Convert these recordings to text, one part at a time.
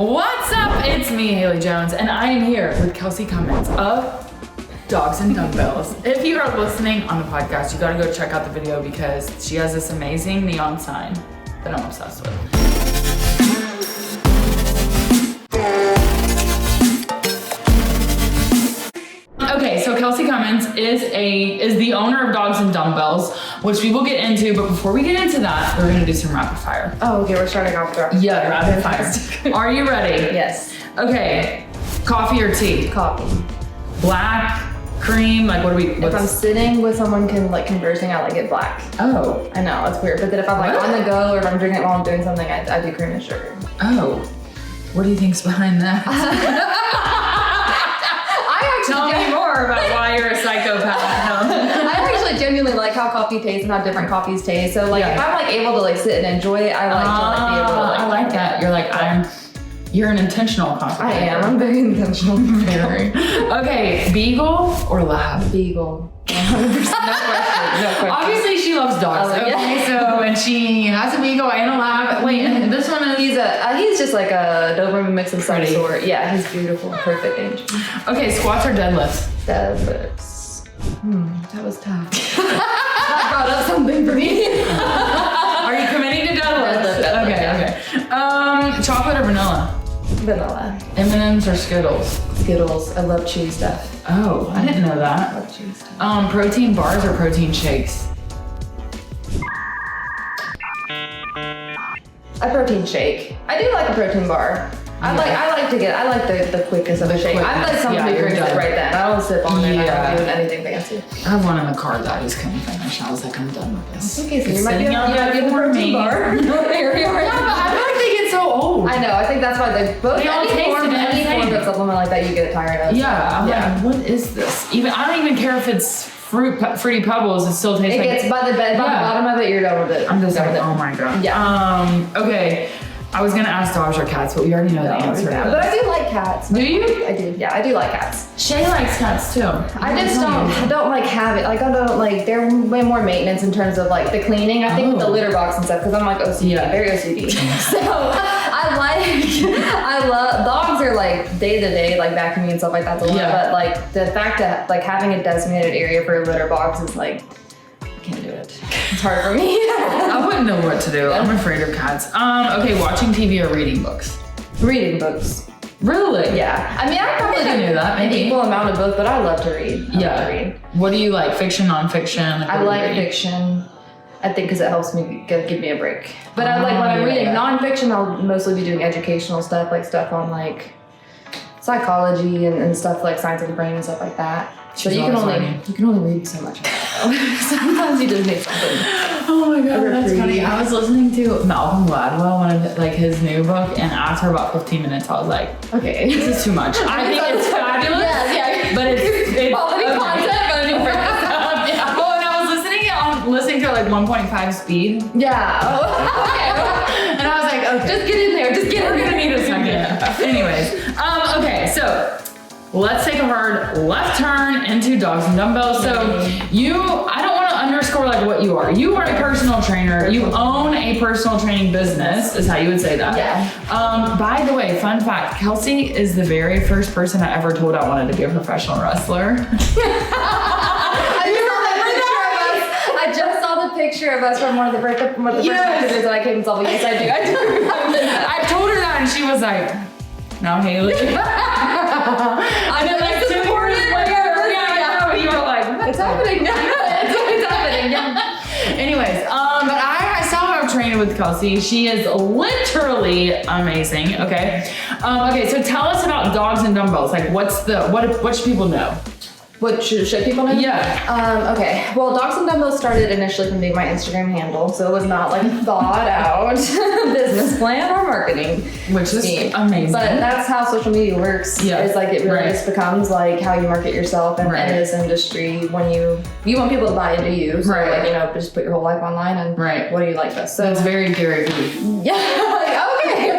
What's up? It's me, Haley Jones, and I am here with Kelsi Cummins of Dogs Dumbbells. If you are listening on the podcast, you gotta go check out the video because she has this amazing neon sign that I'm obsessed with. Okay, so Kelsi Cummins is the owner of Dogs Dumbbells, which we will get into, but before we get into that, we're gonna do some rapid fire. Oh, okay, we're starting off with rapid Yeah, rapid fire. Are you ready? Yes. Okay, coffee or tea? Coffee. Black, cream, like what do we, If I'm sitting with someone conversing, I like it black. Oh. I know, it's weird. But then if I'm like on the go or if I'm drinking it while I'm doing something, I do cream and sugar. Oh. What do you think's behind that? Tell me more about why you're a psychopath. I actually genuinely like how coffee tastes and how different coffees taste. So if I'm able to sit and enjoy it, I like to be able to I like that. You're an intentional coffee. I am. I'm very intentional. Very. Okay, beagle or lab? Beagle. 100%. No question. Obviously, she loves dogs. Okay, so and she has a beagle and a lab. Wait, and this one is he's just like a Doberman mix of some sort. Yeah, he's beautiful, perfect age. Okay, squats or deadlifts? Deadlifts. That was tough. That brought up something for me. Are you committing to deadlifts? Okay. Chocolate or vanilla? Vanilla. M&M's or Skittles? Skittles. I love chewy stuff. Oh, I didn't know that. I love chewy stuff. Protein bars or protein shakes? A protein shake. I do like a protein bar. I like the quickest of a shake. I'm like someone who drinks it right then. I don't sip on it. I don't do anything fancy. I have one in the car that I just couldn't finish. I was like, I'm done with this. Okay, so you might be a protein bar. Here we are. Yeah, but I feel like they get so old. I know. I think that's why they both. Any form of supplement like that, you get tired of. Yeah. I'm like, what is this? I don't even care if it's fruity pebbles. It still tastes like. It gets by the bottom of it. You're done with it. I'm just like, oh my god. Yeah. Okay. I was gonna ask dogs or cats, but we already know the answer. But I do like cats. Do you? I do. Yeah, I do like cats. Shay likes cats too. I just don't like have it. Like I don't like. They're way more maintenance in terms of like the cleaning. I think with the litter box and stuff because I'm like OCD, very OCD. So I love dogs are like day to day like vacuuming and stuff like that's a lot. But like the fact that like having a designated area for a litter box is like. Can't do it. It's hard for me. I wouldn't know what to do. I'm afraid of cats. Okay, watching TV or reading books? Reading books. Really? Yeah. I mean, I probably do that. An equal amount of both, but I love to read. I love to read. What do you like? Fiction, nonfiction? I like fiction. I think because it helps me give me a break. But I like when I'm reading nonfiction, I'll mostly be doing educational stuff, like stuff on like psychology and stuff like science of the brain and stuff like that. So you can only read so much of that. Sometimes you just need something. Oh my god, that's funny. I was listening to Malcolm Gladwell, one of his new book, and after about 15 minutes, I was like, okay, this is too much. I think it's fabulous. But it's quality content, but Well, and I was listening to like 1.5 speed. Yeah. Oh, okay. And I was like, okay, just get in there. We're gonna need a second. Anyways, okay, so. Let's take a hard left turn into Dogs Dumbbells. So I don't want to underscore like what you are. You are a personal trainer. You own a personal training business, is how you would say that. Yeah. By the way, fun fact, Kelsi is the very first person I ever told I wanted to be a professional wrestler. I just saw the picture of us from one of the first pictures that I came and saw. Yes, I do. I told her that and she was like, no, Haley. I know, like, support it. Yeah, you were like, it's happening. It's happening. Yeah. Anyways, but I myself have trained with Kelsi. She is literally amazing. Okay. Okay. So tell us about Dogs and Dumbbells. Like, what should people know? What should people know? Yeah. Okay. Well, Dogs and Dumbbells started initially from being my Instagram handle, so it was not like a thought out business plan or marketing. Which is amazing. But that's how social media works. Yeah. It's like it really just becomes like how you market yourself and in this industry when you want people to buy into you. So like, just put your whole life online and what do you like best? So it's very Gary Vee. Yeah. Okay.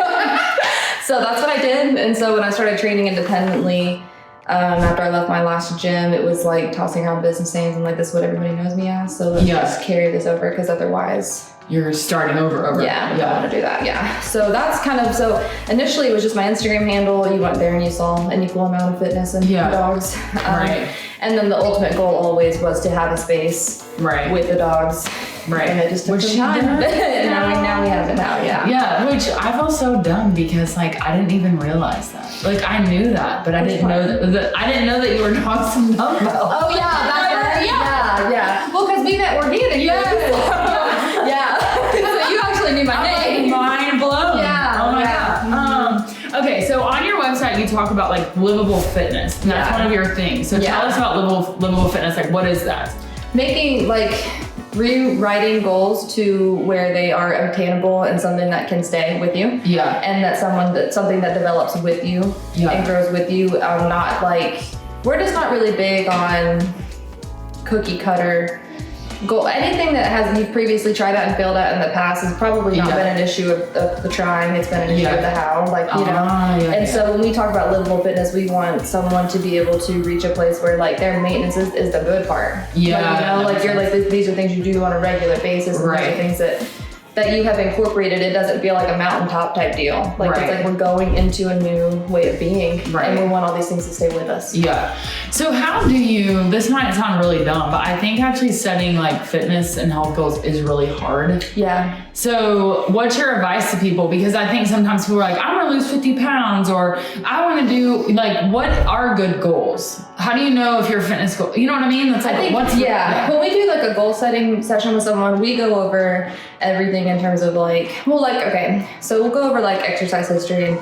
So that's what I did. And so when I started training independently, after I left my last gym, it was like tossing around business names and like this is what everybody knows me as. So let's just carry this over because otherwise you're starting over. Yeah, I don't want to do that. Yeah. So that's kind of, so initially it was just my Instagram handle. You went there and you saw an equal amount of fitness and dogs. Right. And then the ultimate goal always was to have a space with the dogs. Right. And it just took some time. Now we have it now, Yeah, which I feel so dumb because like I didn't even realize that. Like I knew that, but I didn't know that I didn't know that you were Dogs Dumbbells. Oh yeah, that's right. Yeah. Well, because we met organically. Yeah. So you actually knew my name. Mind blown. Yeah. Oh my god. Okay, so on your website you talk about like livable fitness. And that's one of your things. So tell us about livable fitness. Like what is that? Making rewriting goals to where they are obtainable and something that can stay with you. Yeah. And that's something that develops with you and grows with you. Not like, we're just not really big on cookie cutter goal. Anything that you've previously tried out and failed at in the past has probably not been an issue of the trying. It's been an issue of the how. And so when we talk about livable fitness, we want someone to be able to reach a place where like their maintenance is the good part. Yeah. These are things you do on a regular basis. And these are things that you have incorporated. It doesn't feel like a mountaintop type deal. It's like we're going into a new way of being, and we want all these things to stay with us. Yeah. So how do you? This might sound really dumb, but I think actually setting like fitness and health goals is really hard. Yeah. So what's your advice to people? Because I think sometimes people are like, I'm gonna lose 50 pounds, or I want to do like, what are good goals? How do you know if your fitness goal? You know what I mean? That's like, when we do like a goal setting session with someone, we go over everything in terms of so we'll go over like exercise history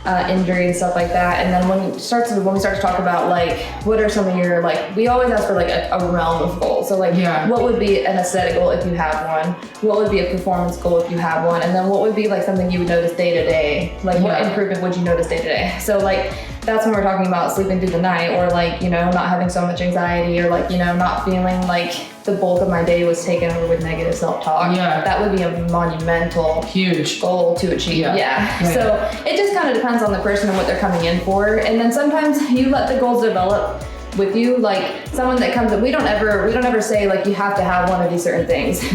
and injury and stuff like that. And then when we start to talk about like, what are some of your, like, we always ask for like a realm of goals. So like, what would be an aesthetic goal if you have one? What would be a performance goal if you have one? And then what would be like something you would notice day to day? Like what improvement would you notice day to day? So like, that's when we're talking about sleeping through the night, or like, not having so much anxiety, or like, not feeling like the bulk of my day was taken over with negative self-talk. Yeah. That would be a monumental, huge goal to achieve. So it just kind of depends on the person and what they're coming in for. And then sometimes you let the goals develop with you. Like someone that comes in, we don't ever say like you have to have one of these certain things. It's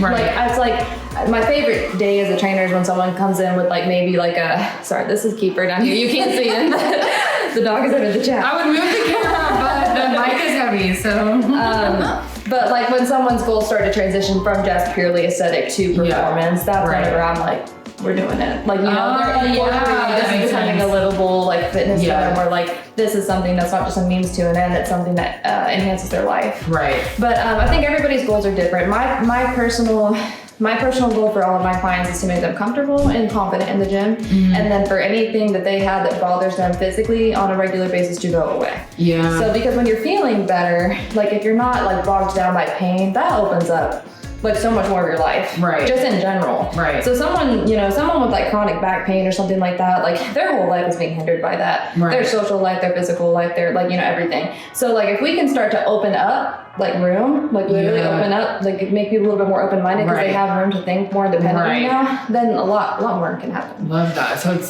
like my favorite day as a trainer is when someone comes in with like maybe like this is Keeper down here. You can't see it. The dog is under the chat. I would move the camera, but the mic is heavy, so. But like when someone's goals start to transition from just purely aesthetic to performance, that's whenever I'm like, we're doing it. Like, this is becoming a livable like fitness program where like this is something that's not just a means to an end, it's something that enhances their life. Right. But I think everybody's goals are different. My personal goal for all of my clients is to make them comfortable and confident in the gym. And then for anything that they have that bothers them physically on a regular basis to go away. Yeah. So because when you're feeling better, like if you're not like bogged down by pain, that opens up like so much more of your life. Right. Just in general. Right. So someone with like chronic back pain or something like that, like their whole life is being hindered by that. Right. Their social life, their physical life, their like, everything. So like if we can start to open up like room, like literally open up, like make people a little bit more open-minded because they have room to think more independently now, then a lot more can happen. Love that. So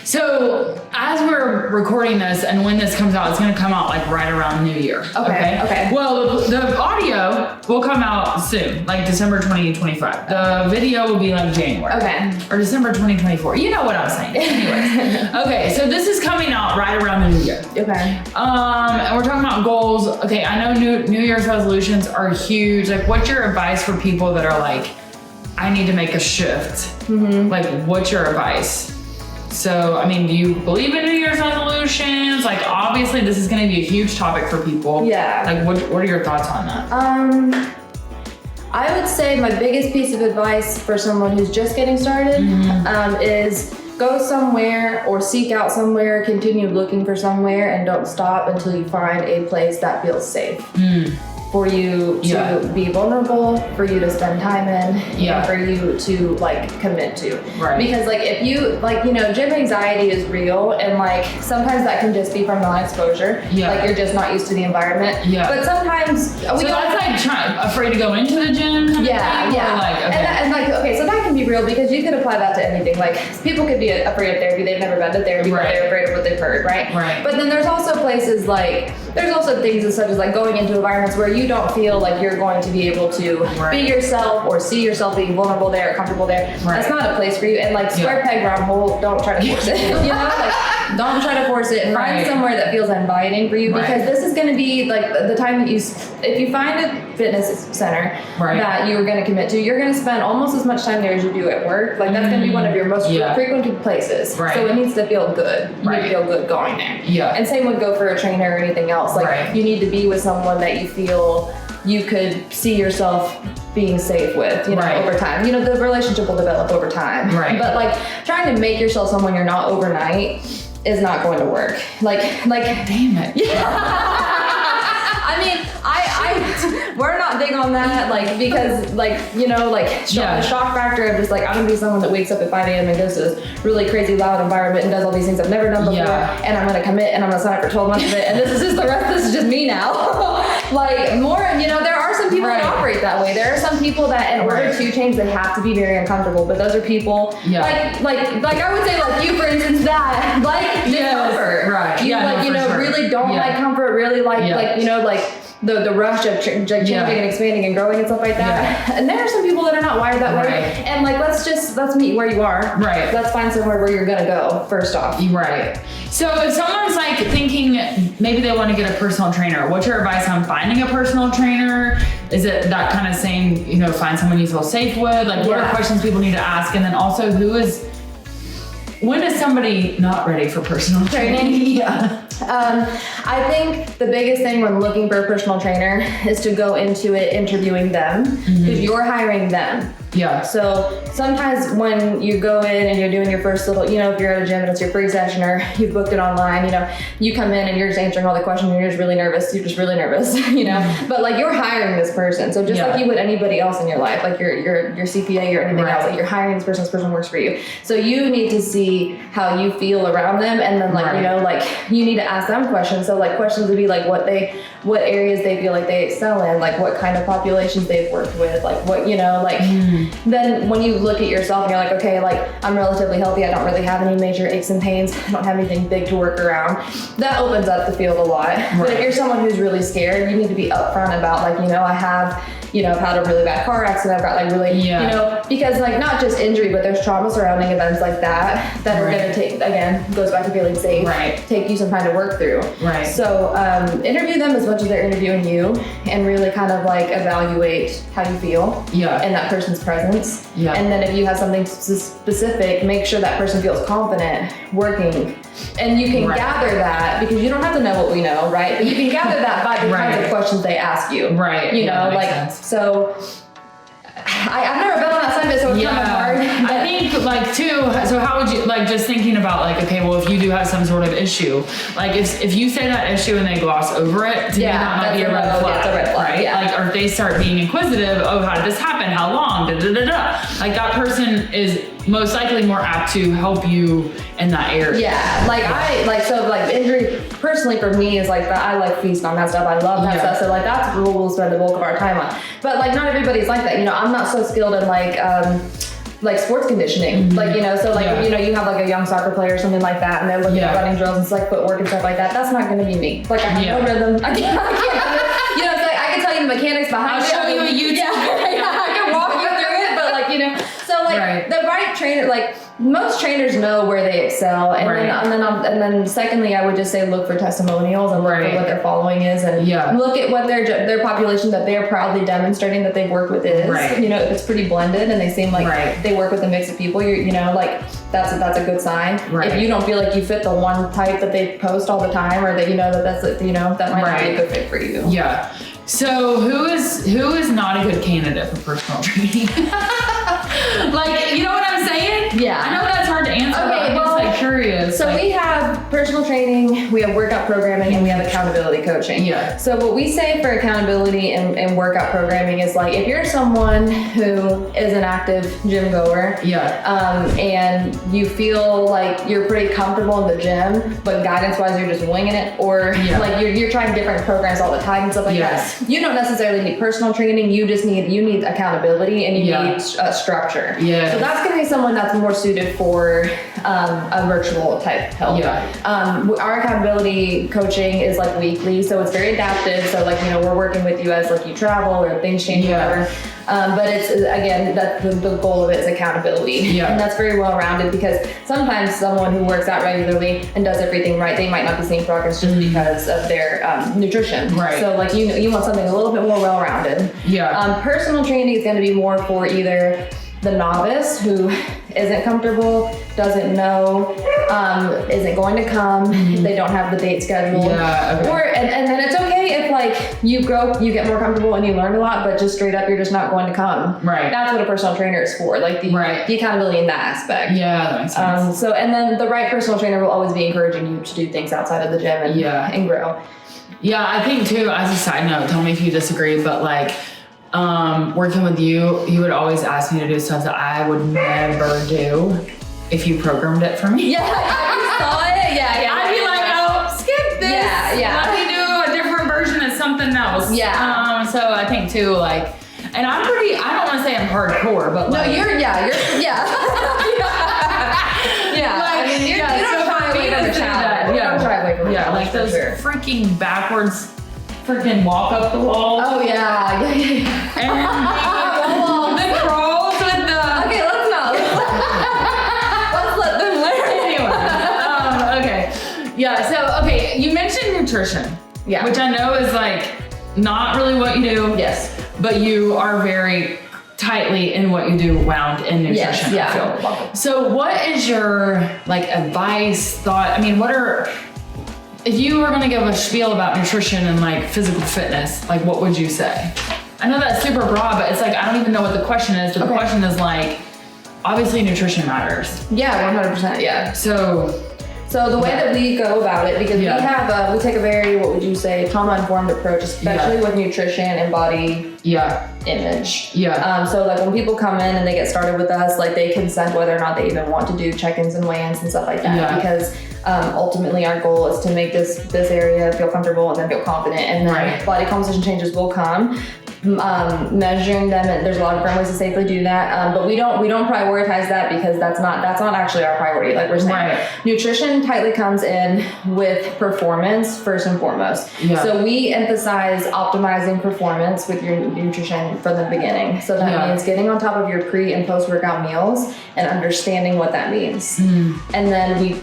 so as we're recording this and when this comes out, it's going to come out like right around New Year. Okay. Well, the audio will come out soon, like December 2025. The video will be like January. Okay. Or December 2024. You know what I'm saying. Anyways. Okay, so this is coming out right around the New Year. Okay. And we're talking about goals. Okay, I know New Year's resolutions are huge. Like, what's your advice for people that are like, I need to make a shift? Like, what's your advice? So, I mean, do you believe in New Year's resolutions? Like, obviously, this is going to be a huge topic for people. Yeah. Like, what are your thoughts on that? I would say my biggest piece of advice for someone who's just getting started is go somewhere or seek out somewhere, continue looking for somewhere, and don't stop until you find a place that feels safe. For you to be vulnerable, for you to spend time in, and for you to like commit to. Right. Because like if you like, gym anxiety is real, and like sometimes that can just be from non-exposure. Like you're just not used to the environment. But sometimes that's like afraid to go into the gym. So that can be real because you could apply that to anything. Like people could be afraid of therapy. They've never been to therapy, but they're afraid of what they've heard, right? Right. But then there's also places like, there's also things such as like going into environments where you don't feel like you're going to be able to be yourself or see yourself being vulnerable there, comfortable there. That's not a place for you. And like square peg, round hole, don't try to force it. You know, like don't try to force it. Find somewhere that feels inviting for you because this is going to be like the time that if you find a fitness center that you're going to commit to, you're going to spend almost as much time there as you do at work. Like that's going to be one of your most frequented places. So it needs to feel good. You need to feel good going there. Yeah. And same would go for a trainer or anything else. Like you need to be with someone that you feel you could see yourself being safe with, you know, over time. You know, the relationship will develop over time. But like trying to make yourself someone you're not overnight is not going to work. Like damn it. I mean, we're not big on that, like, because, like, you know, like, the shock factor of just, like, I'm gonna be someone that wakes up at 5 a.m. and goes to this really crazy loud environment and does all these things I've never done before, and I'm gonna commit and I'm gonna sign up for 12 months of it, and this is just me now. Like, more, you know, there are some people that operate that way. There are some people that, in order to change, they have to be very uncomfortable, but those are people, like I would say, like, you, for instance, that, like, discomfort. You, like, you know, really don't like comfort, really like, you know, like, the rush of changing and expanding and growing and stuff like that. And there are some people that are not wired that way. And like, let's meet where you are. Let's find somewhere where you're gonna go first off. So if someone's like thinking maybe they want to get a personal trainer, what's your advice on finding a personal trainer? Is it that kind of same, you know, find someone you feel safe with? Like what are questions people need to ask? And then also when is somebody not ready for personal training? I think the biggest thing when looking for a personal trainer is to go into it interviewing them because you're hiring them. So sometimes when you go in and you're doing your first little, you know, if you're at a gym and it's your free session or you've booked it online, you know, you come in and you're just answering all the questions and you're just really nervous. You're just really nervous, you know, but like you're hiring this person. So just like you would anybody else in your life, like your CPA or anything else, like you're hiring this person works for you. So you need to see how you feel around them. And then like, you know, like you need to ask them questions. So like questions would be like what areas they feel like they excel in, like what kind of populations they've worked with, like what, you know, like then when you look at yourself and you're like, okay, like I'm relatively healthy, I don't really have any major aches and pains, I don't have anything big to work around, that opens up the field a lot. But if you're someone who's really scared, you need to be upfront about like, you know, I've had a really bad car accident, I've got like really, you know, because like not just injury, but there's trauma surrounding events like that are going to take, again, goes back to feeling safe, take you some time to work through. So interview them as much as they're interviewing you and really kind of like evaluate how you feel in that person's presence. And then if you have something specific, make sure that person feels confident working. And you can gather that because you don't have to know what we know, right? But you can gather that by the kinds of questions they ask you. You know, like, so I've never been on that side of it, so it's kind of hard. I think like too, so how would you, like just thinking about like, okay, well if you do have some sort of issue, like if you say that issue and they gloss over it, to me that might be a red flag. It's a red flag, right? Like, or if they start being inquisitive, oh, how did this happen? How long? Like that person is most likely more apt to help you in that area. So injury personally for me is like that. I like feast on that stuff. I love that stuff. So like that's what we'll spend the bulk of our time on. But like not everybody's like that. You know, I'm not so skilled in like sports conditioning. Like, you know, so like, you know, you have like a young soccer player or something like that and they're looking at running drills and it's like footwork and stuff like that. That's not going to be me. Like I have no rhythm. I can't, you know, it's like I can tell you the mechanics behind it. I'll show you a YouTube. I can walk you through it, but like, you know, so like the right trainer, like most trainers know where they excel, and then secondly, I would just say look for testimonials and look for what their following is, and look at what their population that they're proudly demonstrating that they've worked with is. You know, if it's pretty blended and they seem like they work with a mix of people, you know, like that's a good sign. If you don't feel like you fit the one type that they post all the time, or that you know that's you know that might not be a good fit for you. So who is not a good candidate for personal training? Like, you know what I'm saying? I know that's hard to answer. Okay, but I'm just like curious. So we have have personal training, we have workout programming, and we have accountability coaching. Yeah. So what we say for accountability and workout programming is like, if you're someone who is an active gym goer, and you feel like you're pretty comfortable in the gym, but guidance-wise you're just winging it, or like you're trying different programs all the time and stuff like that. You don't necessarily need personal training. You need accountability, and you need structure. So that's gonna be someone that's more suited for a virtual type help. Our accountability coaching is like weekly, so it's very adaptive. So like, you know, we're working with you as like you travel or things change, whatever. But it's, again, that the goal of it is accountability. And that's very well rounded, because sometimes someone who works out regularly and does everything right, they might not be seeing progress just because of their nutrition. So like, you want something a little bit more well rounded. Personal training is going to be more for either the novice who isn't comfortable, doesn't know, isn't going to come, they don't have the date scheduled. Or and then it's okay if like you get more comfortable and you learn a lot, but just straight up you're just not going to come. That's what a personal trainer is for, like the accountability in that aspect. That makes sense. So, and then the right personal trainer will always be encouraging you to do things outside of the gym and grow. I think too, as a side note, tell me if you disagree, but like, working with you would always ask me to do stuff that I would never do if you programmed it for me. I saw it. I'd be like, oh, skip this. Let me do a different version of something else. So I think too, like, and I don't want to say I'm hardcore, but like, no, you're I mean, you don't try away from the challenge. You don't try away from the challenge. Like those freaking backwards freaking walk up the wall. Oh yeah. And the crawls with the. Okay, let's not. Let's let them learn. Okay. So okay, you mentioned nutrition. Which I know is like not really what you do. But you are very tightly in what you do wound in nutrition. I feel. So what is your like advice, thought? I mean, if you were going to give a spiel about nutrition and like physical fitness, like what would you say? I know that's super broad, but it's like, I don't even know what the question is. But the question is like, obviously nutrition matters. 100%. So the way that we go about it, because we take a very, what would you say, trauma-informed approach, especially with nutrition and body image. So like when people come in and they get started with us, like they consent whether or not they even want to do check-ins and weigh-ins and stuff like that. Because ultimately our goal is to make this area feel comfortable and then feel confident, and then body composition changes will come. Measuring them, and there's a lot of different ways to safely do that, but we don't prioritize that, because that's not actually our priority. Like we're saying, nutrition tightly comes in with performance first and foremost. So we emphasize optimizing performance with your nutrition from the beginning. So that means getting on top of your pre and post workout meals and understanding what that means. And then we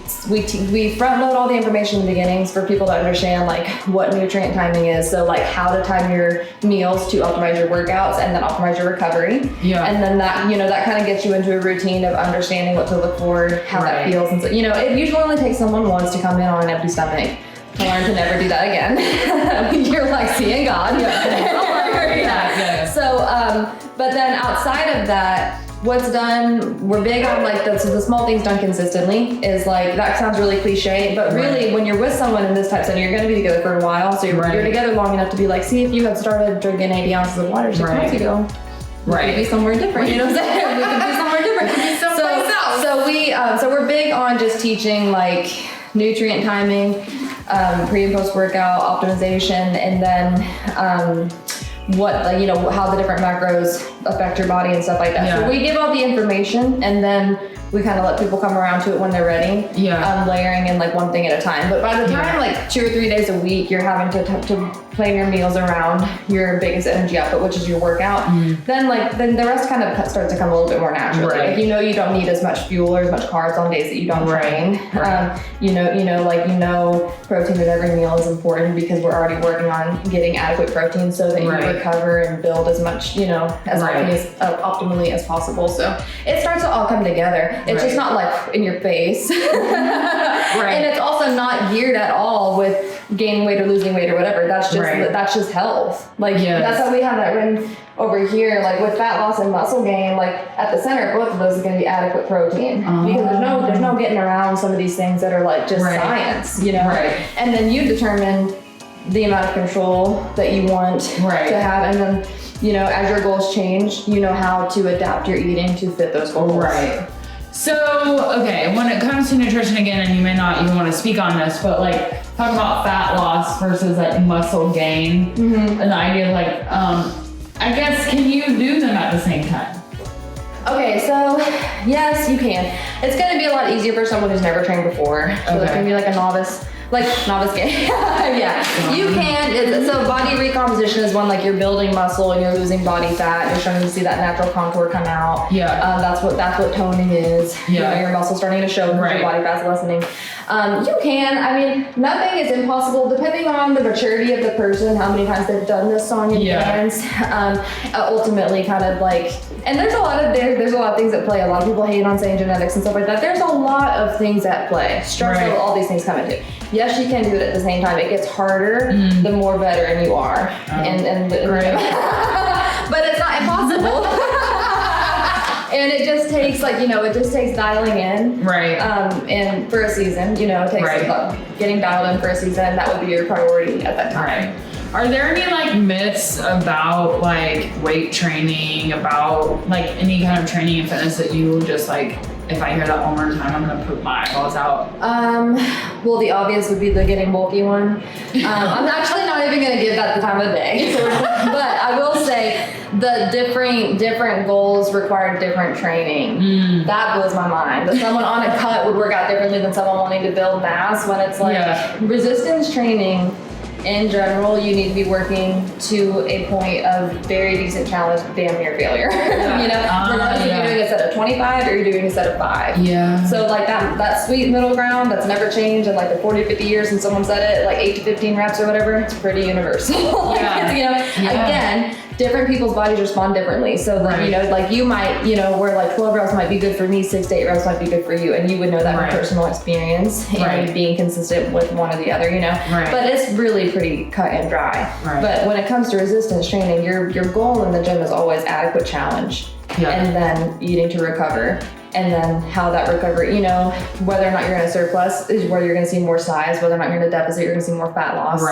front load all the information in the beginnings for people to understand like what nutrient timing is. So like how to time your meals to optimize your workouts and then optimize your recovery. And then that, that kind of gets you into a routine of understanding what to look for, how that feels. And so, it usually only takes someone once to come in on an empty stomach to learn to never do that again. You're like seeing God. So, but then outside of that, what's done, we're big on like the small things done consistently is like, that sounds really cliche, but really when you're with someone in this type of setting, you're going to be together for a while. So you're together long enough to be like, see if you had started drinking 80 ounces of water 6 months ago. We could be somewhere different. You know what I'm saying? We could be somewhere different. So we're big on just teaching like nutrient timing, pre and post workout optimization, and then how the different macros affect your body and stuff like that. So we give all the information, and then we kind of let people come around to it when they're ready. Layering in like one thing at a time. But by the time like 2 or 3 days a week, you're having to plan your meals around your biggest energy output, which is your workout. Then the rest kind of starts to come a little bit more naturally. Like you don't need as much fuel or as much carbs on days that you don't train. Protein at every meal is important, because we're already working on getting adequate protein so that you recover and build as much optimally as possible. So it starts to all come together. It's just not like in your face. And it's also not geared at all with gaining weight or losing weight or whatever. That's just health. Like that's how we have that written over here. Like with fat loss and muscle gain, like at the center of both of those is going to be adequate protein, because there's no getting around some of these things that are like just science, you know. And then you determine the amount of control that you want to have, and then you know, as your goals change, you know how to adapt your eating to fit those goals. So, okay, when it comes to nutrition again, and you may not even want to speak on this, but like talk about fat loss versus like muscle gain, and the idea of like, I guess, can you do them at the same time? Okay, so yes, you can. It's going to be a lot easier for someone who's never trained before. So it's going to be like a novice game. You can. So body recomposition is when like you're building muscle and you're losing body fat. You're starting to see that natural contour come out. That's what toning is. You know, your muscle starting to show because your body fat's lessening. You can. I mean, nothing is impossible depending on the maturity of the person, how many times they've done this on your parents. Ultimately, kind of like, and there's a lot of things at play. A lot of people hate on saying genetics and stuff like that. There's a lot of things at play. Stress, all these things come into it. Yes, you can do it at the same time. It gets harder the more veteran you are, but it's not impossible. And it just takes dialing in. And for a season, you know, it takes getting dialed in for a season. That would be your priority at that time. Are there any like myths about like weight training, about like any kind of training and fitness that you just like, if I hear that one more time, I'm gonna poop my eyeballs out? Well, the obvious would be the getting bulky one. I'm actually not even gonna give that the time of day. But I will say the different goals require different training. That blows my mind. That someone on a cut would work out differently than someone wanting to build mass, when it's like resistance training. In general, you need to be working to a point of very decent challenge, damn near failure. You know, regardless if you're doing a set of 25 or you're doing a set of 5. So like that sweet middle ground that's never changed in like the 40, 50 years since someone said it, like 8 to 15 reps or whatever, it's pretty universal. Again, different people's bodies respond differently. So then, you know, like you might, you know, where like 12 reps might be good for me, 6 to 8 reps might be good for you. And you would know that from personal experience and being consistent with one or the other, you know. But it's really pretty cut and dry. But when it comes to resistance training, your goal in the gym is always adequate challenge. And then eating to recover. And then how that recovery, you know, whether or not you're in a surplus is where you're going to see more size, whether or not you're in a deficit, you're going to see more fat loss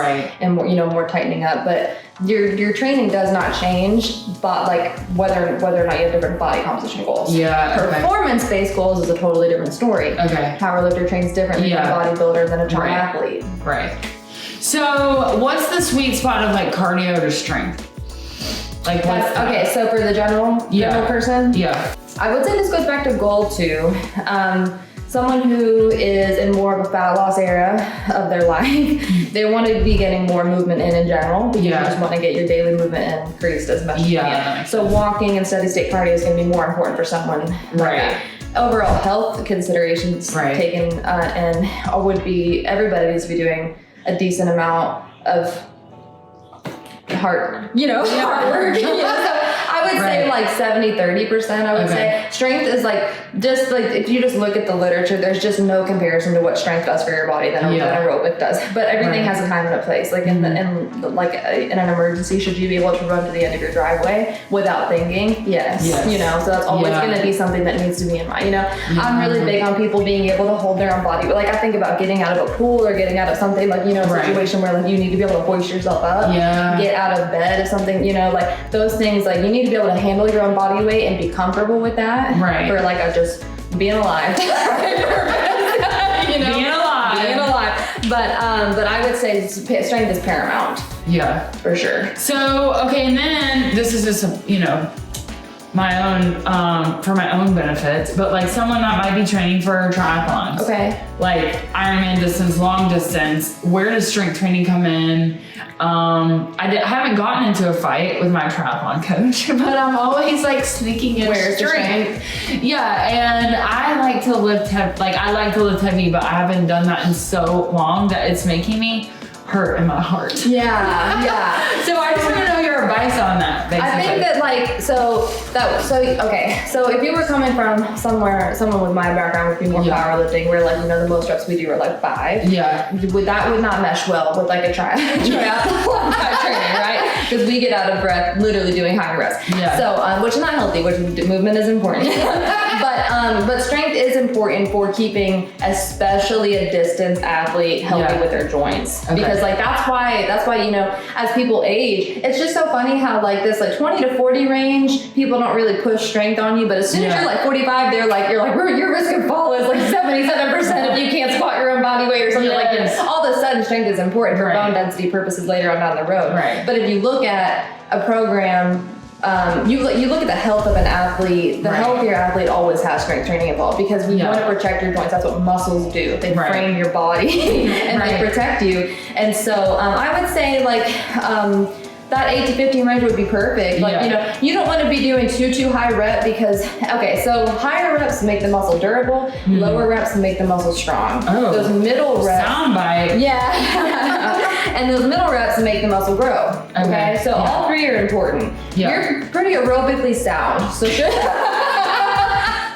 and more, you know, more tightening up. But your training does not change, but like whether or not you have different body composition goals. Performance-based goals is a totally different story. Powerlifter trains differently than a bodybuilder than a triathlete. So what's the sweet spot of like cardio to strength? Like so for the general person? I would say this goes back to goal 2. Someone who is in more of a fat loss era of their life, they want to be getting more movement in general, because you just want to get your daily movement increased as much as you can. So walking and steady state cardio is going to be more important for someone like that. Overall health considerations taken and would be, everybody needs to be doing a decent amount of hard work. I would say like 70-30%. I would say strength is like, just like if you just look at the literature, there's just no comparison to what strength does for your body than aerobic does. But everything has a time and a place. Like in an emergency, should you be able to run to the end of your driveway without thinking? Yes. You know, so that's always going to be something that needs to be in mind. You know, I'm really big on people being able to hold their own body. Like I think about getting out of a pool or getting out of something like, you know, a situation where like you need to be able to hoist yourself up, get out of bed if something, you know, like those things, like you need to be able to handle your own body weight and be comfortable with that for like just being alive. You know, being alive. But I would say strength is paramount. For sure. So okay, and then this is just, you know, my own for my own benefits, but like someone that might be training for triathlons, like Ironman distance, long distance, where does strength training come in? I haven't gotten into a fight with my triathlon coach, but I'm always like sneaking in strength. And I like to lift heavy, but I haven't done that in so long that it's making me hurt in my heart. So I just want to know your your advice on that, basically? I think that like, so if you were coming from someone with my background would be more powerlifting, where like, you know, the most reps we do are like 5. Yeah. That would not mesh well with like a triathlon type training, right? Because we get out of breath literally doing high reps. Yeah. So, which is not healthy, which movement is important. but strength is important for keeping, especially a distance athlete, healthy with their joints. Okay. Because like, that's why, you know, as people age, it's just so funny how like this like 20 to 40 range, people don't really push strength on you, but as soon as you're like 45, you're like, your risk of fall is like 77% if you can't squat your own body weight or something like that. All of a sudden, strength is important for bone density purposes later on down the road. Right. But if you look at a program, you look at the health of an athlete, the healthier athlete always has strength training involved, because we want to protect your joints. That's what muscles do. They frame your body and they protect you. And so I would say like, that 8 to 15 range would be perfect. Like, you know, you don't want to be doing too high rep because, so higher reps make the muscle durable, lower reps make the muscle strong. Oh, those middle reps. Soundbite. Yeah. And those middle reps make the muscle grow. Okay. So all 3 are important. Yeah. You're pretty aerobically sound. So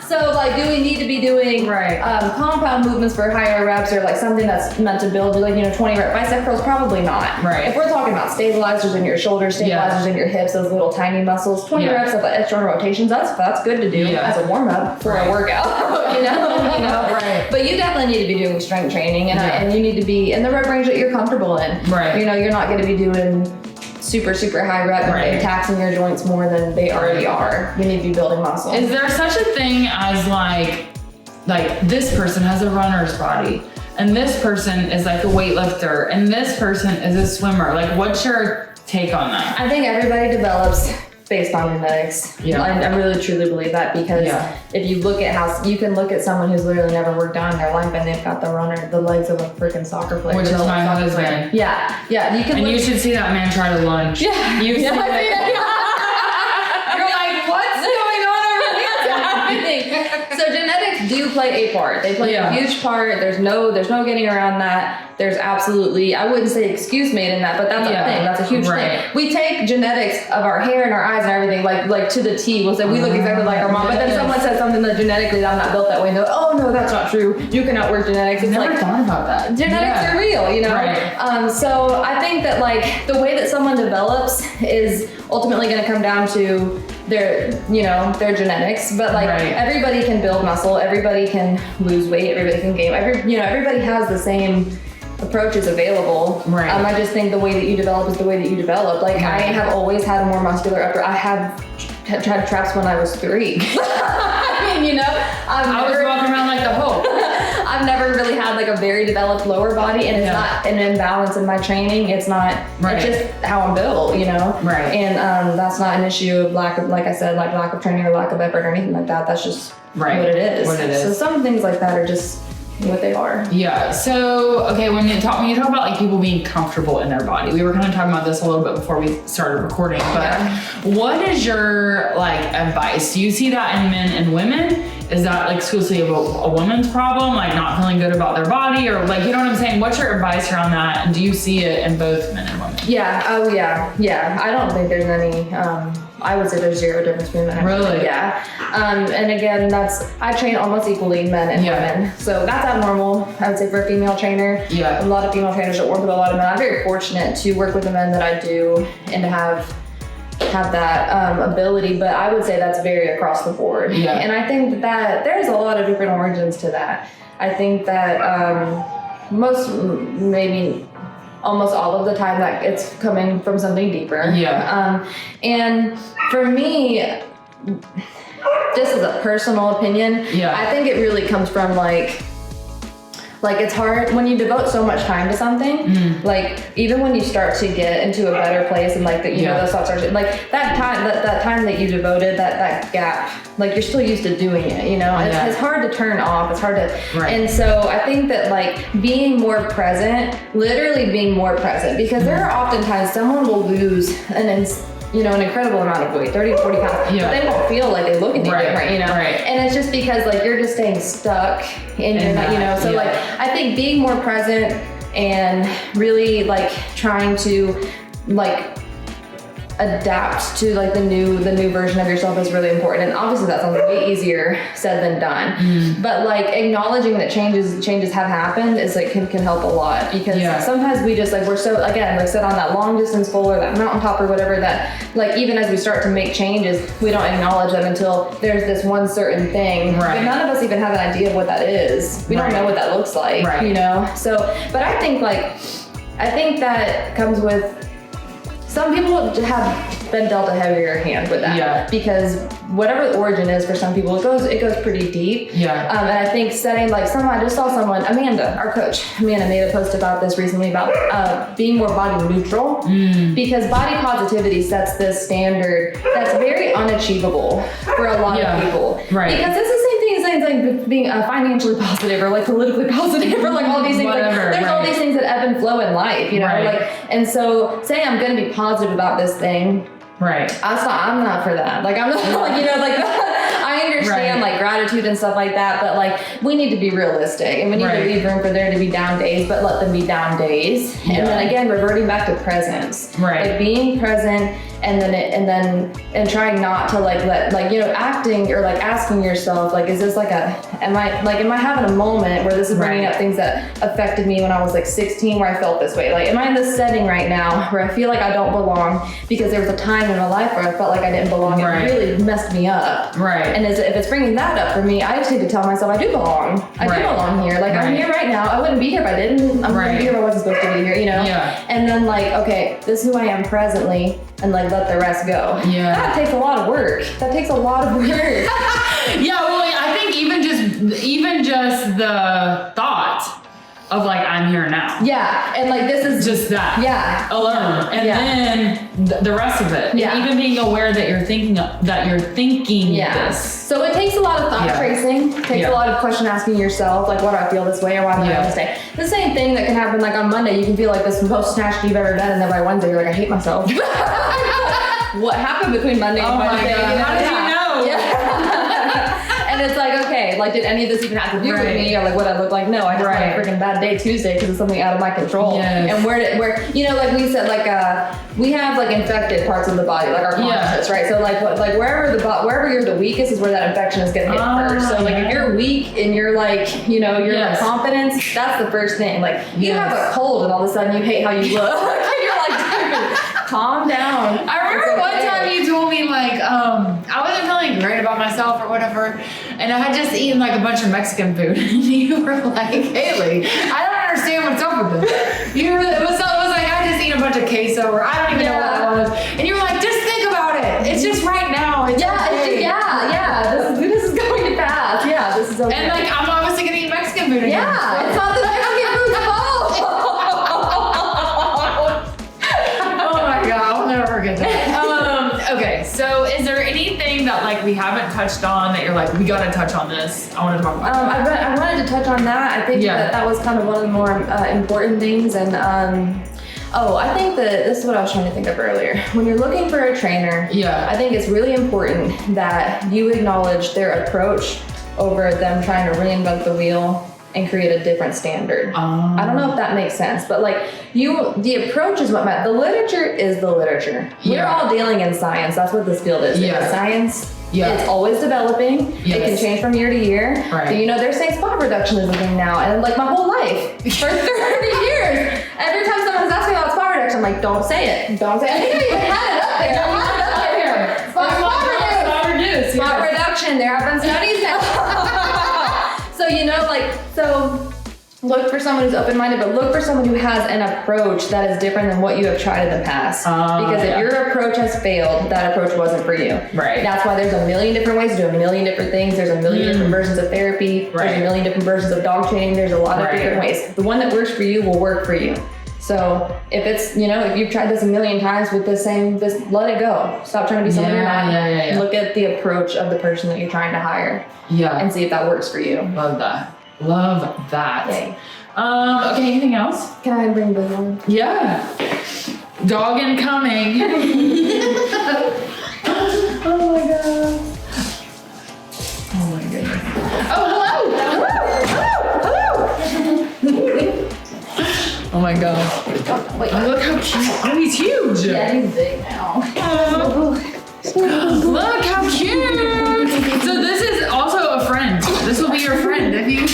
So like, do we need to be doing compound movements for higher reps, or like something that's meant to build, like, you know, 20 rep bicep curls? Probably not. Right. If we're talking about stabilizers in your shoulders, stabilizers in your hips, those little tiny muscles, 20 reps of external rotations, that's good to do as a warm up for a workout. you know. Right. But you definitely need to be doing strength training, and you need to be in the rep range that you're comfortable in. Right. You know, you're not going to be doing super high rep and taxing your joints more than they already are. You need to be building muscle. Is there such a thing as like this person has a runner's body, and this person is like a weightlifter, and this person is a swimmer? Like, what's your take on that? I think everybody develops based on genetics. Yeah. I really truly believe that, because if you look at how you can look at someone who's literally never worked out in their life, and they've got the legs of a freaking soccer player. Which is my husband. Yeah. You can. And you should see that man try to lunge. Yeah. You see that. You're like, what's going on over here? So genetics do play a part. They play a huge part. There's no getting around that. There's absolutely, I wouldn't say excuse made in that, but that's a thing. That's a huge thing. We take genetics of our hair and our eyes and everything like to the T. We'll say we look exactly like our mom, but then someone says something that genetically I'm not built that way, and they're like, oh no, that's not true. You can outwork genetics. It's never thought about that. Genetics are real, you know? Right. So I think that like the way that someone develops is ultimately going to come down to their genetics, but like everybody can build muscle, everybody can lose weight, everybody can gain, everybody has the same approaches available. Right. I just think the way that you develop is the way that you develop. Like I have always had a more muscular upper. I have tried traps when I was 3. I mean, I was walking around like the Hulk. I've never really had like a very developed lower body, and it's not an imbalance in my training. It's not. It's just how I'm built, Right. And that's not an issue of lack of training or lack of effort or anything like that. That's just what it is. So some things like that are just what they are. Yeah. So, okay, when you talk about like people being comfortable in their body, we were kind of talking about this a little bit before we started recording, but what is your like advice? Do you see that in men and women? Is that like exclusively a woman's problem, like not feeling good about their body, or like, you know what I'm saying? What's your advice around that? And do you see it in both men and women? Yeah. Oh yeah. Yeah. I don't think there's any, I would say there's zero difference between men and women. Really? Yeah. And again, I train almost equally men and women. So that's abnormal, I would say, for a female trainer. Yeah. A lot of female trainers that work with a lot of men. I'm very fortunate to work with the men that I do and to have that ability, but I would say that's very across the board. Yeah. And I think that there's a lot of different origins to that. I think that almost all of the time that it's coming from something deeper. Yeah. And for me, just as a personal opinion, I think it really comes from like it's hard when you devote so much time to something, like even when you start to get into a better place and like those thoughts are like that time that you devoted, that gap, like you're still used to doing it, it's hard to turn off. It's hard to, and so I think that like being more present, literally being more present, because there are oftentimes someone will lose an incredible amount of weight, 30 to 40 pounds, but they won't feel like they look any different, Right. And it's just because like you're just staying stuck in your, so like I think being more present and really like trying to like adapt to like the new version of yourself is really important. And obviously that sounds way easier said than done. But like acknowledging that changes have happened is like can help a lot, because sometimes we just like we're so again like sit on that long distance goal or that mountaintop or whatever, that like even as we start to make changes, we don't acknowledge them until there's this one certain thing. But none of us even have an idea of what that is. We don't know what that looks like, you know? So, but I think that comes with, some people have been dealt a heavier hand with that, because whatever the origin is for some people, it goes pretty deep. And I think setting like I just saw someone, Amanda, our coach, Amanda made a post about this recently about being more body neutral, because body positivity sets this standard that's very unachievable for a lot of people. Because it's the same thing as like being financially positive or like politically positive or like all these things. There's all these things that ebb and flow in life, you know. And so saying I'm going to be positive about this thing. I'm not for that. Like I'm not like, you know, like I understand like gratitude and stuff like that, but like we need to be realistic and we need to leave room for there to be down days, but let them be down days. And then again, reverting back to presence, like being present, and trying not to like let like, you know, acting or like asking yourself like, is this like am I having a moment where this is bringing up things that affected me when I was like 16 where I felt this way? Like, am I in this setting right now where I feel like I don't belong because there was a time in my life where I felt like I didn't belong? It really messed me up. And if it's bringing that up for me, I just need to tell myself I do belong. I do belong here. Like I'm here right now. I wouldn't be here if I didn't. I'm here if I wasn't supposed to be here, you know? And then like, okay, this is who I am presently, and like let the rest go. That takes a lot of work. That takes a lot of work. Well, I think even just the thought of like I'm here now. And like this is just that. Alone. And then the rest of it. And even being aware that you're thinking this. So it takes a lot of thought tracing. It takes a lot of question asking yourself, like, why do I feel this way or why am I this way? The same thing that can happen like on Monday, you can feel like this most snatched you've ever done, and then by Wednesday you're like, I hate myself. What happened between Monday and Wednesday? How did you know? And it's like, okay, like did any of this even have to do with me or like what I look like? No, I just had a freaking bad day Tuesday because it's something out of my control. And where you know, like we said, like we have like infected parts of the body, like our consciousness, right? So like wherever you're the weakest is where that infection is gonna hit first. So like if you're weak and you're like, you know, your confidence, that's the first thing. Like you have a cold and all of a sudden you hate how you look. And you're like, dude, calm down. I remember one time you told me like, I wasn't feeling great about myself or whatever, and I had just eaten like a bunch of Mexican food, and you were like, Haley, I don't understand what's up with this. It was like I just eat a bunch of queso, or I don't even know what it was, and you were like, just think about it. It's just right now. It's okay. This is going to pass. This is okay. And like I'm obviously gonna eat Mexican food again. It's not the Mexican food's fault. Oh my god, I'll never forget that. Okay, so is there anything that like we haven't touched on that you're like, we gotta touch on this? I want to talk about I wanted to touch on that. I think that was kind of one of the more important things. And I think that this is what I was trying to think of earlier. When you're looking for a trainer, I think it's really important that you acknowledge their approach over them trying to reinvent the wheel and create a different standard. I don't know if that makes sense, but like the approach is what matters. The literature is the literature. We're all dealing in science. That's what this field is. It's science. It's always developing. It can change from year to year. You know, they're saying spot reduction is a thing now. And like my whole life, for 30 years, every time someone has asked me about spot reduction, I'm like, don't say it. Don't say it. I think I even had it up there. Spot reduction. There have been studies now. So, you know, like, look for someone who's open-minded, but look for someone who has an approach that is different than what you have tried in the past. Because if your approach has failed, that approach wasn't for you. That's why there's a million different ways to do a million different things. There's a million different versions of therapy. There's a million different versions of dog training. There's a lot of different ways. The one that works for you will work for you. So if it's, you know, if you've tried this a million times with this, let it go. Stop trying to be someone you're not. Look at the approach of the person that you're trying to hire. And see if that works for you. Love that. Yay. Okay, anything else? Can I bring Bill on? Yeah. Dog incoming. Oh my god. Oh my goodness. Oh, hello. Oh my god. Wait. Oh, look how cute. Oh, he's huge. Yeah, he's big now. Look how cute. So this is also a friend. This will be your friend if you.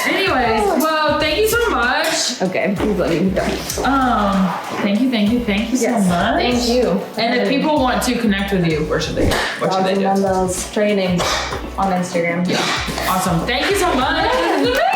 Anyways, well, thank you so much. Okay, please let me go. Thank you so much. Thank you. And if people want to connect with you, where should they go? What should they do? Dogs Dumbbells training on Instagram. Yeah. Awesome. Thank you so much.